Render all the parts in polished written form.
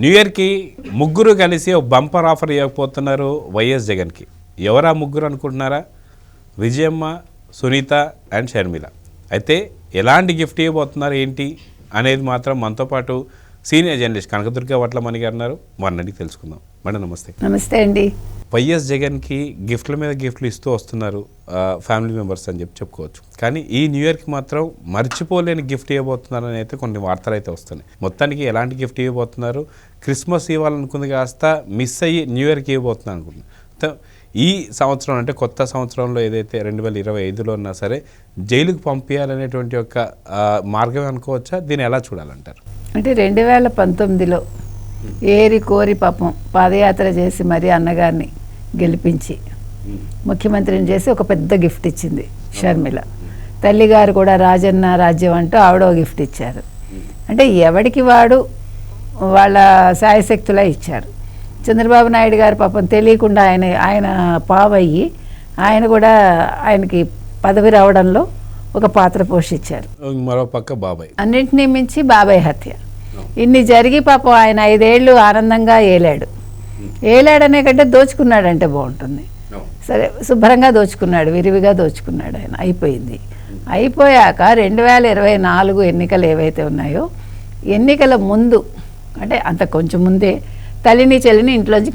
New ఇయర్కి ముగ్గురు కలిసి ఒక బంపర్ ఆఫర్ ఇవ్వకపోతున్నారు వైఎస్ జగన్కి. ఎవరా ముగ్గురు అనుకుంటున్నారా? విజయమ్మ, సునీత అండ్ షర్మిల. అయితే ఎలాంటి గిఫ్ట్ ఇవ్వబోతున్నారు ఏంటి అనేది మాత్రం మనతో పాటు సీనియర్ జర్నలిస్ట్ కనకదుర్గ వట్లమణి గారు ఉన్నారు. వారిని తెలుసుకుందాం. మేడం నమస్తే. నమస్తే అండి. వైఎస్ జగన్కి గిఫ్ట్ల మీద గిఫ్ట్లు ఇస్తూ వస్తున్నారు ఫ్యామిలీ మెంబర్స్ అని చెప్పుకోవచ్చు. కానీ ఈ న్యూ ఇయర్కి మాత్రం మర్చిపోలేని గిఫ్ట్ ఇవ్వబోతున్నారని అయితే కొన్ని వార్తలు అయితే వస్తున్నాయి. మొత్తానికి ఎలాంటి గిఫ్ట్ ఇవ్వబోతున్నారు? క్రిస్మస్ ఇవ్వాలనుకుంది కాస్త మిస్ అయ్యి న్యూ ఇయర్కి ఇవ్వబోతున్నారు అనుకుంటున్నారు. ఈ సంవత్సరం అంటే కొత్త సంవత్సరంలో ఏదైతే 2025లో ఉన్నా సరే జైలుకు పంపించాలనేటువంటి ఒక మార్గం అనుకోవచ్చా? దీన్ని ఎలా చూడాలంటారు? అంటే 2019లో ఏరి కోరి పాపం పాదయాత్ర చేసి మరీ అన్నగారిని గెలిపించి ముఖ్యమంత్రిని చేసి ఒక పెద్ద గిఫ్ట్ ఇచ్చింది షర్మిల. తల్లిగారు కూడా రాజన్న రాజ్యం అంటూ ఆవిడ గిఫ్ట్ ఇచ్చారు. అంటే ఎవడికి వాడు వాళ్ళ శాయశక్తులా ఇచ్చారు. చంద్రబాబు నాయుడు గారు పాపం తెలియకుండా ఆయన పావయ్యి ఆయన కూడా ఆయనకి పదవి రావడంలో ఒక పాత్ర పోషించారు. మరో పక్క బాబాయ్, అన్నింటినీ మించి బాబాయ్ హత్య ఇన్ని జరిగి పాపం ఆయన 5 ఏళ్ళు ఆనందంగా ఏలాడనే కంటే దోచుకున్నాడంటే బాగుంటుంది. సరే శుభ్రంగా దోచుకున్నాడు, విరివిగా దోచుకున్నాడు ఆయన. అయిపోయాక 2024 ఎన్నికలు ఏవైతే ఉన్నాయో ఎన్నికల ముందు అంటే అంత కొంచెం ముందే తల్లిని చెల్లిని ఇంట్లోంచి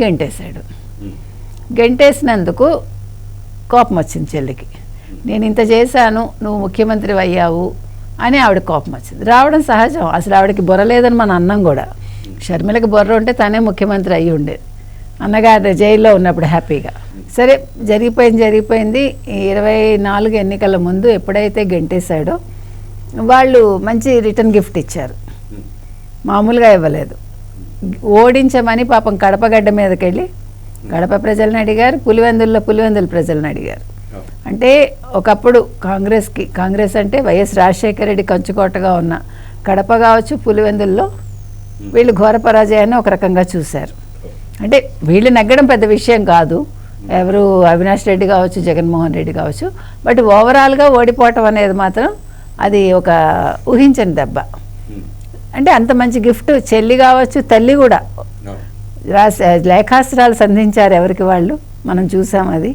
గెంటేసినందుకు కోపం వచ్చింది చెల్లికి. నేను ఇంత చేశాను, నువ్వు ముఖ్యమంత్రి అయ్యావు అని ఆవిడ కోపం వచ్చింది. రావడం సహజం. అసలు ఆవిడకి బుర్ర లేదని మన అన్నం కూడా. షర్మిలకి బుర్ర ఉంటే తనే ముఖ్యమంత్రి అయ్యి ఉండేది అన్నగారు జైల్లో ఉన్నప్పుడు హ్యాపీగా. సరే జరిగిపోయింది. 24 ఎన్నికల ముందు ఎప్పుడైతే గెంటేశాడో వాళ్ళు మంచి రిటర్న్ గిఫ్ట్ ఇచ్చారు. మామూలుగా ఇవ్వలేదు. ఓడించమని పాపం కడపగడ్డ మీదకి వెళ్ళి కడప ప్రజలను అడిగారు, పులివెందుల ప్రజలను అడిగారు. అంటే ఒకప్పుడు కాంగ్రెస్ అంటే వైఎస్ రాజశేఖర రెడ్డి కంచుకోటగా ఉన్న కడప కావచ్చు, పులివెందుల్లో వీళ్ళు ఘోర పరాజయాన్ని ఒక రకంగా చూశారు. అంటే వీళ్ళు నెగ్గడం పెద్ద విషయం కాదు, ఎవరు అవినాష్ రెడ్డి కావచ్చు, జగన్మోహన్ రెడ్డి కావచ్చు. బట్ ఓవరాల్గా ఓడిపోవటం అనేది మాత్రం అది ఒక ఊహించని దెబ్బ. అంటే అంత మంచి గిఫ్ట్ చెల్లి కావచ్చు, తల్లి కూడా లేఖాస్త్రాలు సంధించారు ఎవరికి వాళ్ళు. మనం చూసాం. అది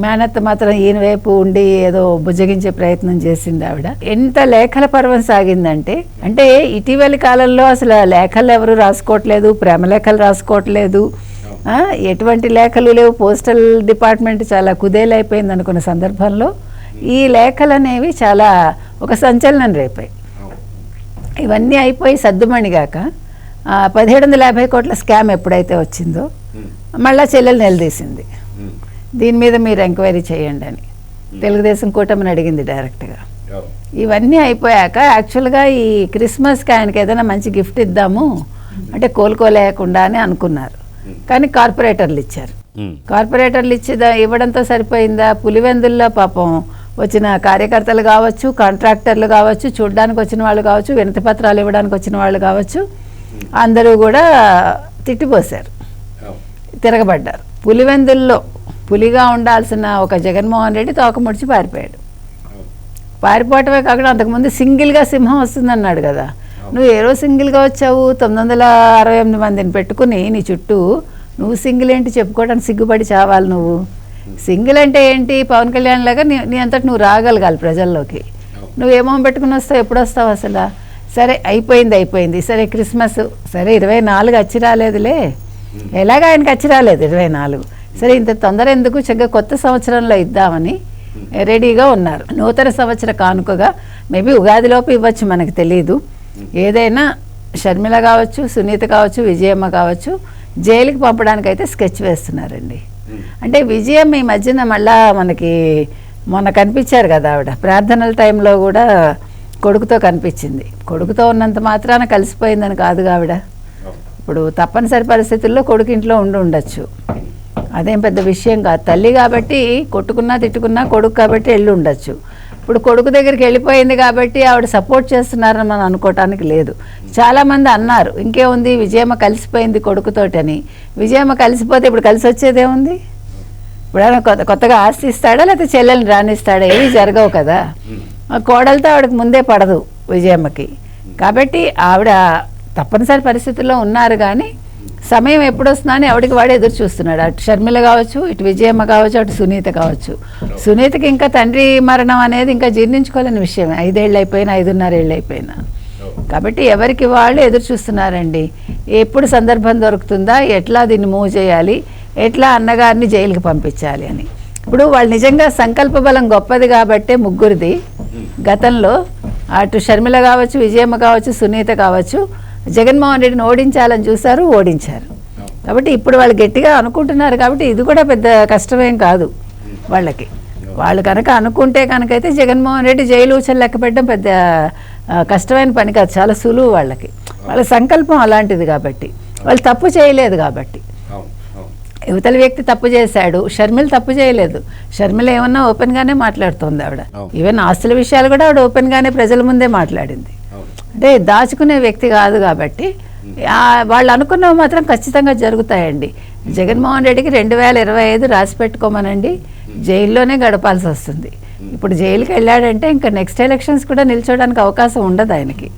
మేనత్త మాత్రం ఈయన వైపు ఉండి ఏదో బుజ్జగించే ప్రయత్నం చేసింది ఆవిడ. ఎంత లేఖల పర్వం సాగిందంటే, అంటే ఇటీవలి కాలంలో అసలు లేఖలు ఎవరు రాసుకోవట్లేదు, ప్రేమ లేఖలు రాసుకోవట్లేదు, ఎటువంటి లేఖలు లేవు. పోస్టల్ డిపార్ట్మెంట్ చాలా కుదేలైపోయింది అనుకున్న సందర్భంలో ఈ లేఖలు అనేవి చాలా ఒక సంచలనం రేపాయి. ఇవన్నీ అయిపోయి సద్దుమణిగాక 1750 కోట్ల స్కామ్ ఎప్పుడైతే వచ్చిందో మళ్ళా చెల్లెలు నిలదీసింది. దీని మీద మీరు ఎంక్వైరీ చేయండి అని తెలుగుదేశం కూటమిని అడిగింది డైరెక్ట్గా. ఇవన్నీ అయిపోయాక యాక్చువల్గా ఈ క్రిస్మస్కి ఆయనకి ఏదైనా మంచి గిఫ్ట్ ఇద్దాము అంటే కోలుకోలేకుండా అని అనుకున్నారు. కానీ కార్పొరేటర్లు ఇచ్చారు. కార్పొరేటర్లు ఇవ్వడంతో సరిపోయిందా? పులివెందుల్లో పాపం వచ్చిన కార్యకర్తలు కావచ్చు, కాంట్రాక్టర్లు కావచ్చు, చూడడానికి వచ్చిన వాళ్ళు కావచ్చు, వినతి పత్రాలు ఇవ్వడానికి వచ్చిన వాళ్ళు కావచ్చు, అందరూ కూడా తిట్టిపోశారు, తిరగబడ్డారు. పులివెందుల్లో పులిగా ఉండాల్సిన ఒక జగన్మోహన్ రెడ్డి తోక ముడిచి పారిపోయాడు. పారిపోవటమే కాకుండా అంతకుముందు సింగిల్గా సింహం వస్తుందన్నాడు కదా. నువ్వు ఏ రోజు సింగిల్గా వచ్చావు? 968 మందిని పెట్టుకుని నీ చుట్టూ నువ్వు సింగిల్ ఏంటి చెప్పుకోవడానికి సిగ్గుపడి చావాలి నువ్వు. సింగిల్ అంటే ఏంటి? పవన్ కళ్యాణ్ లాగా నీ అంతటి నువ్వు రాగలగాలి ప్రజల్లోకి. నువ్వేమో పెట్టుకుని వస్తావు, ఎప్పుడు వస్తావు అసలు? సరే అయిపోయింది. సరే క్రిస్మస్ సరే 24 వచ్చి రాలేదులే, ఎలాగ ఆయనకి వచ్చి రాలేదు 24. సరే ఇంత తొందర ఎందుకు, చక్కగా కొత్త సంవత్సరంలో ఇద్దామని రెడీగా ఉన్నారు. నూతన సంవత్సర కానుకగా మేబీ ఉగాదిలోపు ఇవ్వచ్చు, మనకు తెలియదు. ఏదైనా షర్మిల కావచ్చు, సునీత కావచ్చు, విజయమ్మ కావచ్చు జైలుకి పంపడానికి అయితే స్కెచ్ వేస్తున్నారండి. అంటే విజయం ఈ మధ్యన మళ్ళా మొన్న కనిపించారు కదా ఆవిడ ప్రార్థనల టైంలో కూడా కొడుకుతో కనిపించింది. కొడుకుతో ఉన్నంత మాత్రాన కలిసిపోయిందని కాదుగా ఆవిడ. ఇప్పుడు తప్పనిసరి పరిస్థితుల్లో కొడుకు ఇంట్లో ఉండొచ్చు, అదేం పెద్ద విషయం కాదు. తల్లి కాబట్టి కొట్టుకున్నా తిట్టుకున్నా కొడుకు కాబట్టి వెళ్ళి ఉండొచ్చు. ఇప్పుడు కొడుకు దగ్గరికి వెళ్ళిపోయింది కాబట్టి ఆవిడ సపోర్ట్ చేస్తున్నారని మనం అనుకోవటానికి లేదు. చాలామంది అన్నారు ఇంకేముంది విజయమ్మ కలిసిపోయింది కొడుకుతోటని. విజయమ్మ కలిసిపోతే ఇప్పుడు కలిసి వచ్చేదేముంది? ఇప్పుడు కొత్తగా ఆస్తి ఇస్తాడా లేకపోతే చెల్లెల్ని రానిస్తాడా? ఏవి జరగవు కదా. కోడలతో ఆవిడకి ముందే పడదు విజయమ్మకి. కాబట్టి ఆవిడ తప్పనిసరి పరిస్థితుల్లో ఉన్నారు కానీ సమయం ఎప్పుడు వస్తుందా అని ఎవడికి వాడు ఎదురు చూస్తున్నాడు. అటు షర్మిల కావచ్చు, ఇటు విజయమ్మ కావచ్చు, అటు సునీత కావచ్చు. సునీతకి ఇంకా తండ్రి మరణం అనేది ఇంకా జీర్ణించుకోలేని విషయమే, 5 ఏళ్ళు అయిపోయినా 5.5 ఏళ్ళు అయిపోయినా. కాబట్టి ఎవరికి వాళ్ళు ఎదురు చూస్తున్నారండి. ఎప్పుడు సందర్భం దొరుకుతుందా, ఎట్లా దీన్ని మూవ్ చేయాలి, ఎట్లా అన్నగారిని జైలుకి పంపించాలి అని. ఇప్పుడు వాళ్ళు నిజంగా సంకల్ప బలం గొప్పది కాబట్టే ముగ్గురిది గతంలో అటు షర్మిల కావచ్చు, విజయమ్మ కావచ్చు, సునీత కావచ్చు జగన్మోహన్ రెడ్డిని ఓడించాలని చూశారు, ఓడించారు. కాబట్టి ఇప్పుడు వాళ్ళు గట్టిగా అనుకుంటున్నారు కాబట్టి ఇది కూడా పెద్ద కష్టమేం కాదు వాళ్ళకి. వాళ్ళు కనుక అనుకుంటే కనుకైతే జగన్మోహన్ రెడ్డి జైలు ఊచలు లెక్క పెట్టడం పెద్ద కష్టమైన పని కాదు, చాలా సులువు వాళ్ళకి. వాళ్ళ సంకల్పం అలాంటిది కాబట్టి, వాళ్ళు తప్పు చేయలేదు కాబట్టి. యువతల వ్యక్తి తప్పు చేశాడు, షర్మిల తప్పు చేయలేదు. షర్మిల ఏమన్నా ఓపెన్గానే మాట్లాడుతుంది ఆవిడ. ఈవెన్ ఆస్తుల విషయాలు కూడా ఆవిడ ఓపెన్గానే ప్రజల ముందే మాట్లాడింది. అంటే దాచుకునే వ్యక్తి కాదు కాబట్టి వాళ్ళు అనుకున్నవి మాత్రం ఖచ్చితంగా జరుగుతాయండి. జగన్మోహన్ రెడ్డికి 2025 రాసి పెట్టుకోమనండి, జైల్లోనే గడపాల్సి వస్తుంది. ఇప్పుడు జైలుకి వెళ్ళాడంటే ఇంకా నెక్స్ట్ ఎలక్షన్స్ కూడా నిల్చోడానికి అవకాశం ఉండదు ఆయనకి.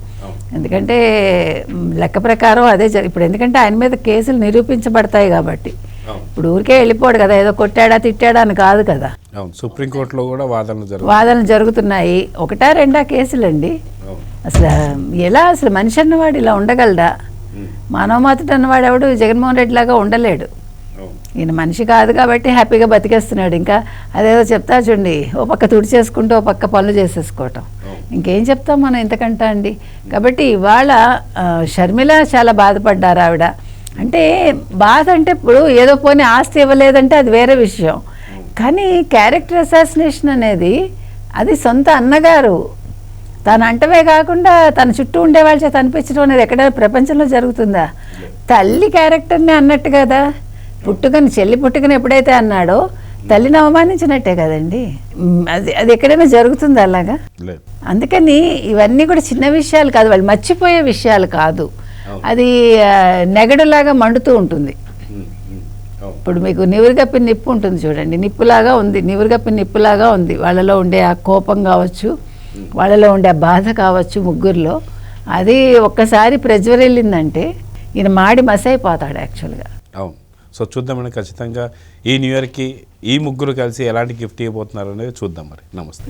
ఎందుకంటే లెక్క ప్రకారం అదే ఇప్పుడు ఎందుకంటే ఆయన మీద కేసులు నిరూపించబడతాయి కాబట్టి. ఇప్పుడు ఊరికే వెళ్ళిపోడు కదా, ఏదో కొట్టాడా తిట్టాడా అని కాదు కదా. సుప్రీంకోర్టులో కూడా వాదనలు జరుగుతున్నాయి. 1-2 కేసులండి. అసలు ఎలా అసలు మనిషి అన్నవాడు ఇలా ఉండగలడా? మానవ మాతృ అన్నవాడు ఎవడు జగన్మోహన్ రెడ్డి లాగా ఉండలేడు. ఈయన మనిషి కాదు కాబట్టి హ్యాపీగా బతికేస్తున్నాడు. ఇంకా అదేదో చెప్తా చూడండి, ఓ పక్క తుడిచేసుకుంటూ ఓ పక్క పనులు చేసేసుకోవటం. ఇంకేం చెప్తాం మనం ఇంతకంటా అండి. కాబట్టి ఇవాళ షర్మిల చాలా బాధపడ్డారు ఆవిడ. అంటే బాధ అంటే ఇప్పుడు ఏదో పోనీ ఆస్తి ఇవ్వలేదంటే అది వేరే విషయం, కానీ క్యారెక్టర్ అసాసినేషన్ అనేది అది సొంత అన్నగారు తను అంటవే కాకుండా తన చుట్టూ ఉండే వాళ్ళ చేత అనిపించడం అనేది ఎక్కడైనా ప్రపంచంలో జరుగుతుందా? తల్లి క్యారెక్టర్ని అన్నట్టు కదా. చెల్లి పుట్టుకని ఎప్పుడైతే అన్నాడో తల్లిని అవమానించినట్టే కదండి. అది ఎక్కడైనా జరుగుతుందా అలాగా? అందుకని ఇవన్నీ కూడా చిన్న విషయాలు కాదు, వాళ్ళు మర్చిపోయే విషయాలు కాదు. అది నెగడులాగా మండుతూ ఉంటుంది. ఇప్పుడు మీకు నివురుగప్పిన నిప్పు ఉంటుంది చూడండి, నిప్పులాగా ఉంది, నివురుగప్పిన నిప్పులాగా ఉంది. వాళ్ళలో ఉండే ఆ కోపం కావచ్చు, వాళ్ళలో ఉండే ఆ బాధ కావచ్చు, ముగ్గురులో అది ఒక్కసారి ప్రజ్వరిల్లిందంటే ఈయన మాడి మసైపోతాడు యాక్చువల్గా. అవును. సో చూద్దామని ఖచ్చితంగా ఈ న్యూ ఇయర్కి ఈ ముగ్గురు కలిసి ఎలాంటి గిఫ్ట్ ఇవ్వబోతున్నారు అనేది చూద్దాం మరి. నమస్తే.